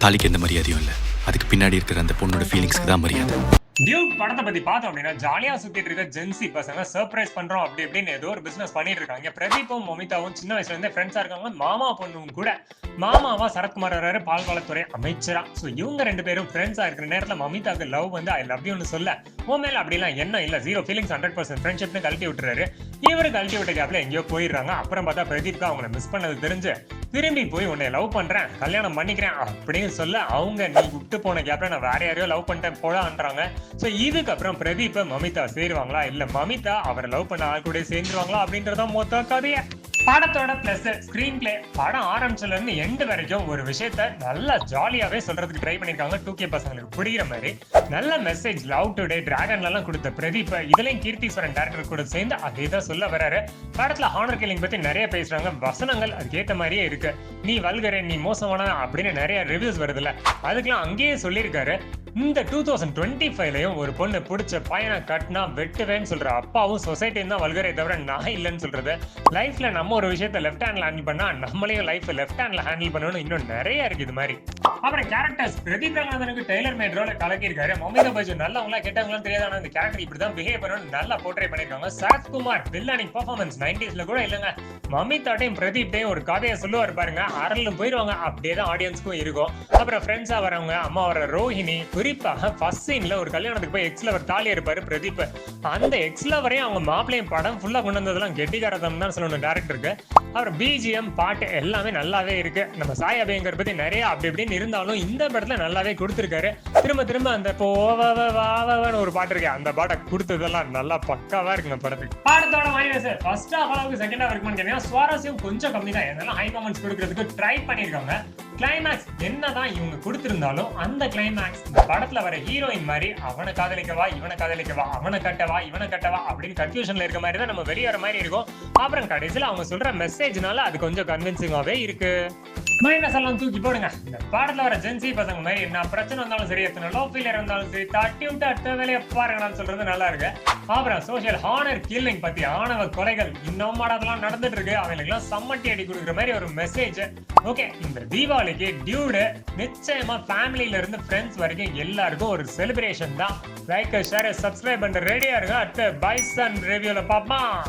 தாலிக்கு எந்த மரியாதையும் இல்லை. அதுக்கு பின்னாடி இருக்கிற அந்த பொண்ணோட ஃபீலிங்ஸ்க்கு தான் மரியாதை. டியூட் படத்தை பத்தி பார்த்தோம் அப்படின்னா ஜாலியா சுத்திட்டு இருக்க ஜென்சி பசங்க சர்ப்ரைஸ் பண்றோம் அப்படி இப்படின்னு ஏதோ ஒரு பிசினஸ் பண்ணிட்டு இருக்காங்க. பிரதீப்பும் மமிதாவும் சின்ன வயசுல இருந்தே ஃப்ரெண்ட்ஸா இருக்காங்க. மாமா பொண்ணும் கூட. மாமாவா சரத்குமார் வராரு, பால்வளத்துறை அமைச்சரா. சோ இவங்க ரெண்டு பேரும் ஃப்ரெண்ட்ஸா இருக்கிற நேரத்துல மமிதாக்கு லவ் வந்து ஐ லவ் யூன்னு சொல்ல, உன் மேல அப்படிலாம் என்ன இல்ல, 0 ஃபீலிங்ஸ் 100% ஃப்ரெண்ட்ஷிப்னு கழட்டி விட்டுறாரு. இவரு கழட்டி விட்ட கேப்ல எங்கேயோ போயிடுறாங்க. அப்புறம் பார்த்தா பிரதீப்க்கு அவங்களை மிஸ் பண்ணது தெரிஞ்சு திரும்பி போய் உன்னை லவ் பண்றேன், கல்யாணம் பண்ணிக்கிறேன் அப்படின்னு சொல்ல, அவங்க நீ விட்டு போன கேப்ல நான் வேற யாரையோ லவ் பண்ணிட்டேன் போடான்றாங்க. சோ இதுக்கப்புறம் பிரதீப் மமிதா சேருவாங்களா இல்ல மமிதா அவரை லவ் பண்ண ஆள் கூட சேர்ந்துருவாங்களா அப்படின்றதான் மொத்த கதைய. படத்தோட பிளஸ் ஸ்கிரீன் பிளே. படம் ஆரம்பிச்சதுல இருந்து எண்ட் வரைக்கும் ஒரு விஷயத்த நல்லா ஜாலியாவே சொல்றதுக்கு ட்ரை பண்ணிருக்காங்க. 2K பசங்களுக்கு புரியுற மாதிரி நல்ல மெசேஜ். லவ் டுடே டிராகன்ல எல்லாம் கொடுத்த பிரதீப் இதுலயும் கீர்த்திஸ்வரன் டேரக்டர் கூட சேர்ந்து அதே தான் சொல்ல வராரு. படத்துல ஹானர் கில்லிங் பத்தி நிறைய பேசுறாங்க. வசனங்கள் அதுக்கேற்ற மாதிரியே இருக்கு. நீ வல்கரே, நீ மோசமான அப்படின்னு நிறைய ரிவ்யூஸ் வருதுல்ல, அதுக்கெல்லாம் அங்கேயே சொல்லியிருக்காரு. இந்த 2025லயும் ஒரு பொண்ணு பிடிச்ச பையனை கட்டினா வெட்டுவேன்னு சொல்ற அப்பாவும் சொசைட்டின்னு தான் வல்கரே தவிர நான் இல்லைன்னு சொல்றது. லைஃப்ல நம்ம ஒரு விஷயத்த லெஃப்ட் ஹேண்ட்ல ஹேண்டில் பண்ணா நம்மளையும் லைஃப் லெஃப்ட் ஹேண்ட்ல ஹேண்டில் பண்ணணும். இன்னும் நிறைய இருக்கு இது மாதிரி. அப்புறம் கேரக்டர்ஸ். பிரதீப் ரங்கநாதனுக்கு டெய்லர் மேட் ரோல கலக்கியிருக்காரு. மமிதா பைஜு நல்லவங்களா கெட்டவங்களாம் தெரியாது, ஆனா இந்த கேரக்டர் இப்படிதான் பிஹேவ் பண்ணணும் நல்லா போர்ட்ரே பண்ணிருக்காங்க. சரத்குமார் வில்லானிக் பெர்ஃபார்மன்ஸ் 90sல கூட இல்லங்க. மமிதாட்டையும் பிரதீப்டையும் ஒரு கதையை சொல்லுவார் பாருங்க, அரலும் போயிருவாங்க. அப்படியே தான் ஆடியன்ஸ்க்கும் இருக்கும். அப்புறம் ஃப்ரெண்ட்ஸா வரவங்க, அம்மா வர ரோஹிணி, குறிப்பாக ஃபர்ஸ்ட் சீன்ல ஒரு கல்யாணத்துக்கு போய் எக்ஸ் லவர் தாலி இருப்பாரு பிரதீப். அந்த எக்ஸ் லவரையும் அவங்க மாப்பிளையும் படம் ஃபுல்லா கொண்டு வந்ததெல்லாம் கெட்டிகாரதம் தான் சொல்லணும் டேரக்டருக்கு. அப்புறம் பிஜிஎம் பாட்டு எல்லாமே நல்லாவே இருக்கு. நம்ம சாய் அபியங்கர் பத்தி நிறைய அப்படி இப்படின்னு இருந்தாலும் இந்த படத்துல நல்லாவே கொடுத்திருக்காரு. திரும்ப திரும்ப அந்த போவன்னு ஒரு பாட்டு இருக்கு, அந்த பாட்டை கொடுத்ததெல்லாம் நல்லா பக்காவா இருக்குங்க படத்துக்கு. பாடத்தோட மைனஸ் ஃபர்ஸ்ட் ஹாஃப் அளவுக்கு செகண்ட் ஹாஃப் இருக்குமான்னு கேட்டீங்கன்னா சுவாரஸ்யம் கொஞ்சம் கம்மி தான். இதெல்லாம் ஹை மொமெண்ட்ஸ் கொடுக்கறதுக்கு ட்ரை பண்ணிருக்காங்க. கிளைமேக்ஸ் என்னதான் இவங்க கொடுத்திருந்தாலும் அந்த கிளைமேக்ஸ் இந்த படத்துல வர ஹீரோயின் மாதிரி அவனை காதலிக்கவா இவனை காதலிக்கவா, அவனை கட்டவா இவனை கட்டவா அப்படின்னு கன்ஃபியூஷன்ல இருக்க மாதிரி தான் நம்ம வெளியேற மாதிரி இருக்கும். அப்புறம் கடைசியில அவங்க சொல்ற மெசேஜ்னால அது கொஞ்சம் கன்வின்சிங்காவே இருக்கு. மைனஸ் எல்லாம் தூக்கி போடுங்க. இந்த பாடத்துல வர ஜென்சி பசங்க மாதிரி என்ன பிரச்சனை வந்தாலும் சரி, எத்தனை லோ ஃபீலர் இருந்தாலும் சரி, தட்டி விட்டு அடுத்த வேலையை பாருங்கன்னு சொல்றது நல்லா இருக்கு. அப்புறம் சோசியல் ஹானர் கில்லிங் பத்தி, ஆணவ கொலைகள் இன்னும் அதெல்லாம் நடந்துட்டு இருக்கு, அவங்களுக்கு எல்லாம் சம்மட்டி அடி கொடுக்குற மாதிரி ஒரு மெசேஜ். ஓகே, இந்த தீபாவளிக்கு டியூடு நிச்சயமா ஃபேமிலியில இருந்து ஃப்ரெண்ட்ஸ் வரைக்கும் எல்லாருக்கும் ஒரு செலிப்ரேஷன் தான். லைக் ஷேர் சப்ஸ்கிரைப் பண்ற ரெடியா இருங்க. அடுத்த பைசன் ரிவ்யூல பாப்போம்.